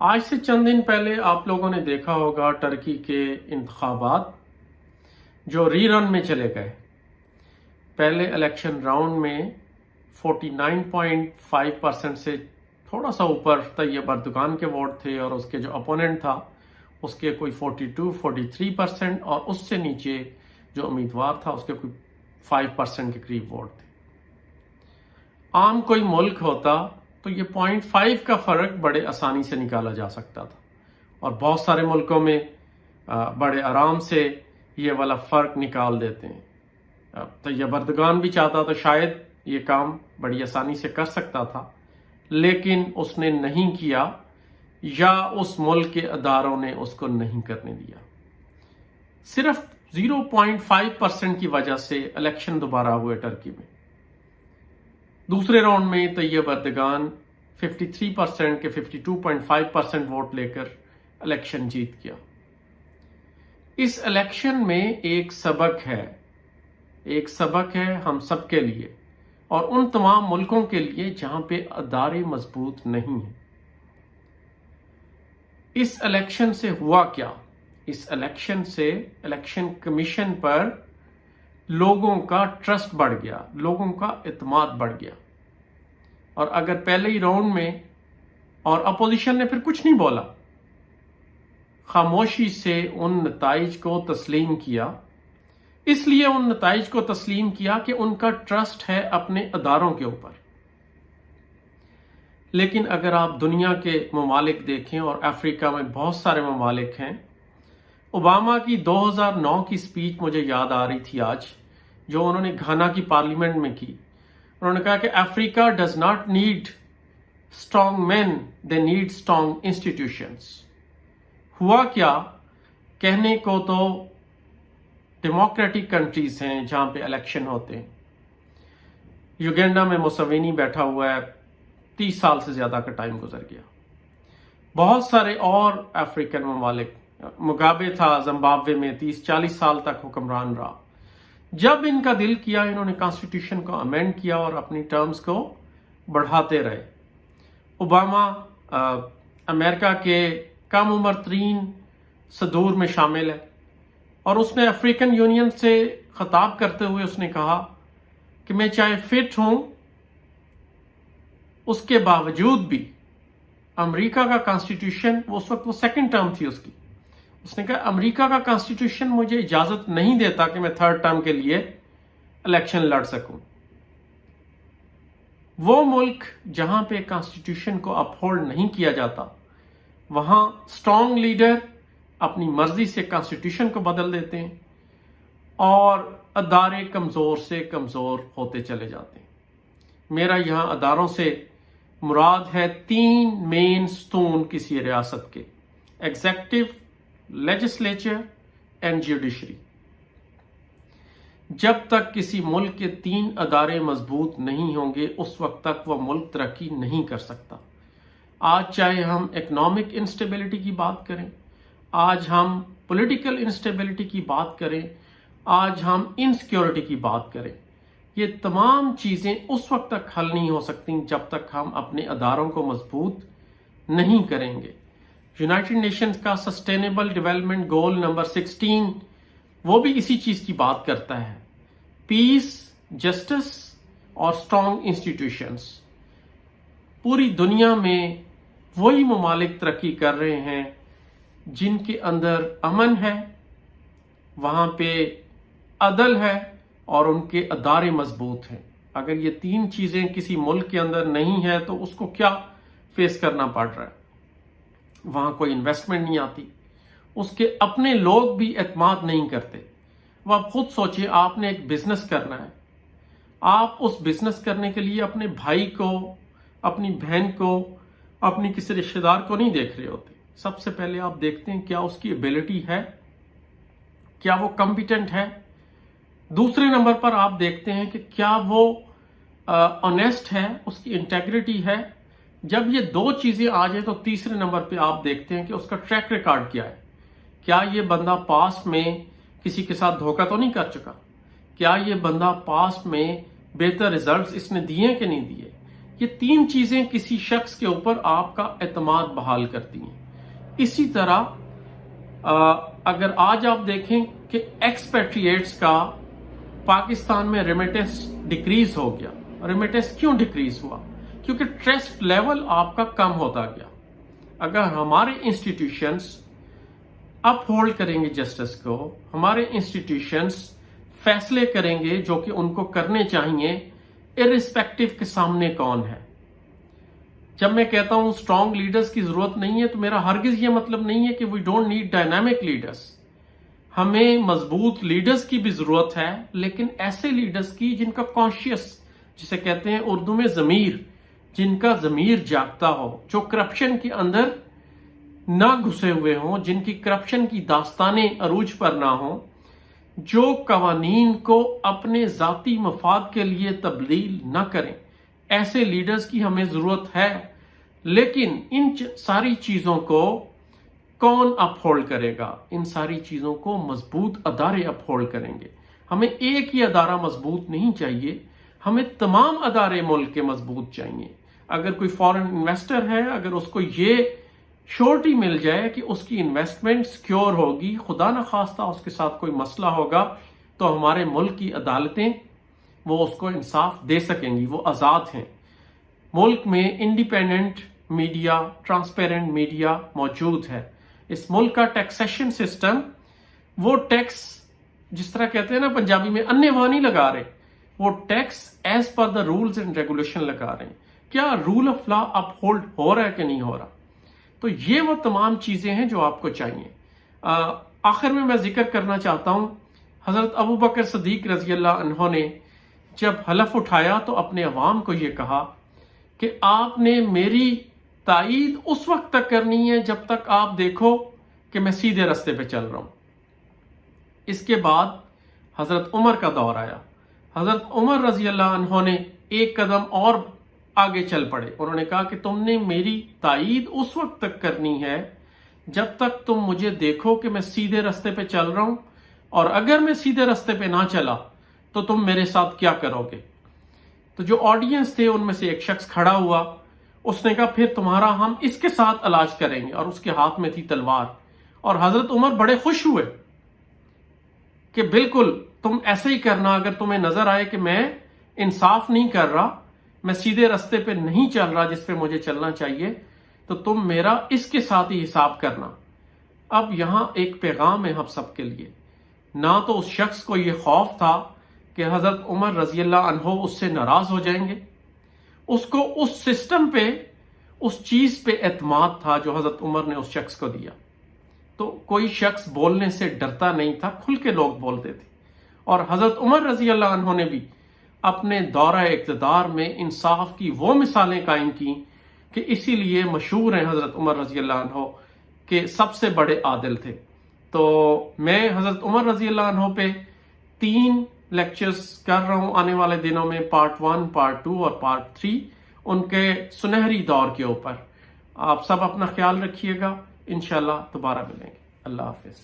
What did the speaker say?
آج سے چند دن پہلے آپ لوگوں نے دیکھا ہوگا ٹرکی کے انتخابات جو ری رن میں چلے گئے۔ پہلے الیکشن راؤنڈ میں 49.5% سے تھوڑا سا اوپر طیب اردوغان کے ووٹ تھے، اور اس کے جو اپوننٹ تھا اس کے کوئی 42-43%، اور اس سے نیچے جو امیدوار تھا اس کے کوئی 5% کے قریب ووٹ تھے۔ عام کوئی ملک ہوتا تو یہ 0.5 کا فرق بڑے آسانی سے نکالا جا سکتا تھا، اور بہت سارے ملکوں میں بڑے آرام سے یہ والا فرق نکال دیتے ہیں۔ طیب اردوغان بھی چاہتا تو شاید یہ کام بڑی آسانی سے کر سکتا تھا، لیکن اس نے نہیں کیا، یا اس ملک کے اداروں نے اس کو نہیں کرنے دیا۔ صرف 0.5% کی وجہ سے الیکشن دوبارہ ہوئے ٹرکی میں۔ دوسرے راؤنڈ میں طیب اردوغان 53% کے 52.5% ووٹ لے کر الیکشن جیت گیا۔ اس الیکشن میں ایک سبق ہے ہم سب کے لیے، اور ان تمام ملکوں کے لیے جہاں پہ ادارے مضبوط نہیں ہیں۔ اس الیکشن سے ہوا کیا؟ اس الیکشن سے الیکشن کمیشن پر لوگوں کا ٹرسٹ بڑھ گیا، لوگوں کا اعتماد بڑھ گیا۔ اور اگر پہلے ہی راؤنڈ میں اور اپوزیشن نے پھر کچھ نہیں بولا، خاموشی سے ان نتائج کو تسلیم کیا، اس لیے ان نتائج کو تسلیم کیا کہ ان کا ٹرسٹ ہے اپنے اداروں کے اوپر۔ لیکن اگر آپ دنیا کے ممالک دیکھیں، اور افریقہ میں بہت سارے ممالک ہیں، اوباما کی 2009 کی سپیچ مجھے یاد آ رہی تھی آج، جو انہوں نے گھانا کی پارلیمنٹ میں کی۔ انہوں نے کہا کہ افریقہ does not need strong men, they need strong institutions. ہوا کیا؟ کہنے کو تو ڈیموکریٹک کنٹریز ہیں جہاں پہ الیکشن ہوتے ہیں۔ یوگینڈا میں موسوینی بیٹھا ہوا ہے، 30 سال سے زیادہ کا ٹائم گزر گیا۔ بہت سارے اور افریقن ممالک، مگابے تھا زمبابوے میں 30-40 سال تک حکمران رہا۔ جب ان کا دل کیا، انہوں نے کانسٹیٹیوشن کو امینڈ کیا اور اپنی ٹرمز کو بڑھاتے رہے۔ اوباما امریکہ کے کم عمر ترین صدور میں شامل ہے، اور اس نے افریقن یونین سے خطاب کرتے ہوئے اس نے کہا کہ میں چاہے فٹ ہوں، اس کے باوجود بھی امریکہ کا کانسٹیٹیوشن، اس وقت وہ سیکنڈ ٹرم تھی اس نے کہا امریکہ کا کانسٹیٹیوشن مجھے اجازت نہیں دیتا کہ میں تھرڈ ٹرم کے لیے الیکشن لڑ سکوں۔ وہ ملک جہاں پہ کانسٹیٹیوشن کو اپہولڈ نہیں کیا جاتا، وہاں اسٹرانگ لیڈر اپنی مرضی سے کانسٹیٹیوشن کو بدل دیتے ہیں، اور ادارے کمزور سے کمزور ہوتے چلے جاتے ہیں۔ میرا یہاں اداروں سے مراد ہے 3 مین ستون کسی ریاست کے: ایگزیکٹو، لیجسلیچر اینڈ جوڈیشری۔ جب تک کسی ملک کے 3 ادارے مضبوط نہیں ہوں گے، اس وقت تک وہ ملک ترقی نہیں کر سکتا۔ آج چاہے ہم اکنامک انسٹیبلٹی کی بات کریں، آج ہم پولیٹیکل انسٹیبلٹی کی بات کریں، آج ہم انسیکیورٹی کی بات کریں، یہ تمام چیزیں اس وقت تک حل نہیں ہو سکتی جب تک ہم اپنے اداروں کو مضبوط نہیں کریں گے۔ یونائٹڈ نیشنز کا سسٹینیبل ڈیولپمنٹ گول نمبر 16 وہ بھی اسی چیز کی بات کرتا ہے: پیس، جسٹس اور اسٹرانگ انسٹیٹیوشنز۔ پوری دنیا میں وہی ممالک ترقی کر رہے ہیں جن کے اندر امن ہے، وہاں پہ عدل ہے، اور ان کے ادارے مضبوط ہیں۔ اگر یہ 3 چیزیں کسی ملک کے اندر نہیں ہے تو اس کو کیا فیس کرنا پڑ رہا ہے؟ وہاں کوئی انویسٹمنٹ نہیں آتی، اس کے اپنے لوگ بھی اعتماد نہیں کرتے۔ وہ آپ خود سوچیں، آپ نے ایک بزنس کرنا ہے، آپ اس بزنس کرنے کے لیے اپنے بھائی کو، اپنی بہن کو، اپنی کسی رشتہ دار کو نہیں دیکھ رہے ہوتے۔ سب سے پہلے آپ دیکھتے ہیں کیا اس کی ایبلٹی ہے، کیا وہ کمپیٹنٹ ہے۔ دوسرے نمبر پر آپ دیکھتے ہیں کہ کیا وہ آنیسٹ ہے، اس کی انٹیگریٹی ہے۔ جب یہ 2 چیزیں آ جائیں تو تیسرے نمبر پہ آپ دیکھتے ہیں کہ اس کا ٹریک ریکارڈ کیا ہے۔ کیا یہ بندہ پاسٹ میں کسی کے ساتھ دھوکہ تو نہیں کر چکا؟ کیا یہ بندہ پاسٹ میں بہتر ریزلٹس اس نے دیے کہ نہیں دیے؟ یہ 3 چیزیں کسی شخص کے اوپر آپ کا اعتماد بحال کرتی ہیں۔ اسی طرح اگر آج آپ دیکھیں کہ ایکسپیٹریٹس کا پاکستان میں ریمیٹنس ڈیکریز ہو گیا. ریمیٹنس کیوں ڈیکریز ہوا؟ کیونکہ ٹرسٹ لیول آپ کا کم ہوتا گیا. اگر ہمارے انسٹیٹیوشنز اپ ہولڈ کریں گے جسٹس کو، ہمارے انسٹیٹیوشنز فیصلے کریں گے جو کہ ان کو کرنے چاہیے ارسپیکٹو کے سامنے کون ہے. جب میں کہتا ہوں اسٹرانگ لیڈرز کی ضرورت نہیں ہے تو میرا ہرگز یہ مطلب نہیں ہے کہ we don't need dynamic leaders. ہمیں مضبوط لیڈرز کی بھی ضرورت ہے، لیکن ایسے لیڈرز کی جن کا کانشیس، جسے کہتے ہیں اردو میں ضمیر، جن کا ضمیر جاگتا ہو، جو کرپشن کے اندر نہ گھسے ہوئے ہوں، جن کی کرپشن کی داستانیں عروج پر نہ ہوں، جو قوانین کو اپنے ذاتی مفاد کے لیے تبدیل نہ کریں. ایسے لیڈرز کی ہمیں ضرورت ہے. لیکن ان ساری چیزوں کو کون اپ ہولڈ کرے گا؟ ان ساری چیزوں کو مضبوط ادارے اپ ہولڈ کریں گے. ہمیں ایک ہی ادارہ مضبوط نہیں چاہیے، ہمیں تمام ادارے ملک کے مضبوط چاہیے. اگر کوئی فارن انویسٹر ہے، اگر اس کو یہ شورٹی مل جائے کہ اس کی انویسٹمنٹ سیکیور ہوگی، خدا نخواستہ اس کے ساتھ کوئی مسئلہ ہوگا، تو ہمارے ملک کی عدالتیں وہ اس کو انصاف دے سکیں گی. وہ آزاد ہیں. ملک میں انڈیپینڈنٹ میڈیا، ٹرانسپیرنٹ میڈیا موجود ہے. اس ملک کا ٹیکسیشن سسٹم، وہ ٹیکس جس طرح کہتے ہیں نا پنجابی میں انے واہ نہیں لگا رہے، وہ takes as per the rules and regulation لگا رہے ہیں. کیا rule of law uphold ہو رہا ہے کہ نہیں ہو رہا؟ تو یہ وہ تمام چیزیں ہیں جو آپ کو چاہیے. آخر میں ذکر کرنا چاہتا ہوں، حضرت ابو بکر صدیق رضی اللہ عنہ نے جب حلف اٹھایا تو اپنے عوام کو یہ کہا کہ آپ نے میری تائید اس وقت تک کرنی ہے جب تک آپ دیکھو کہ میں سیدھے رستے پہ چل رہا ہوں. اس کے بعد حضرت عمر کا دور آیا. حضرت عمر رضی اللہ عنہ نے ایک قدم اور آگے چل پڑے. انہوں نے کہا کہ تم نے میری تائید اس وقت تک کرنی ہے جب تک تم مجھے دیکھو کہ میں سیدھے رستے پہ چل رہا ہوں، اور اگر میں سیدھے رستے پہ نہ چلا تو تم میرے ساتھ کیا کرو گے. تو جو آڈینس تھے ان میں سے ایک شخص کھڑا ہوا، اس نے کہا پھر تمہارا ہم اس کے ساتھ علاج کریں گے، اور اس کے ہاتھ میں تھی تلوار. اور حضرت عمر بڑے خوش ہوئے کہ بالکل تم ایسے ہی کرنا. اگر تمہیں نظر آئے کہ میں انصاف نہیں کر رہا، میں سیدھے رستے پہ نہیں چل رہا جس پہ مجھے چلنا چاہیے، تو تم میرا اس کے ساتھ ہی حساب کرنا. اب یہاں ایک پیغام ہے ہم سب کے لیے. نہ تو اس شخص کو یہ خوف تھا کہ حضرت عمر رضی اللہ عنہ اس سے ناراض ہو جائیں گے، اس کو اس سسٹم پہ، اس چیز پہ اعتماد تھا جو حضرت عمر نے اس شخص کو دیا. تو کوئی شخص بولنے سے ڈرتا نہیں تھا، کھل کے لوگ بولتے تھے. اور حضرت عمر رضی اللہ عنہ نے بھی اپنے دورہ اقتدار میں انصاف کی وہ مثالیں قائم کی کہ اسی لیے مشہور ہیں حضرت عمر رضی اللہ عنہ کہ سب سے بڑے عادل تھے. تو میں حضرت عمر رضی اللہ عنہ پہ 3 لیکچرز کر رہا ہوں آنے والے دنوں میں، پارٹ 1، پارٹ 2 اور پارٹ 3، ان کے سنہری دور کے اوپر. آپ سب اپنا خیال رکھیے گا. انشاءاللہ دوبارہ ملیں گے. اللہ حافظ.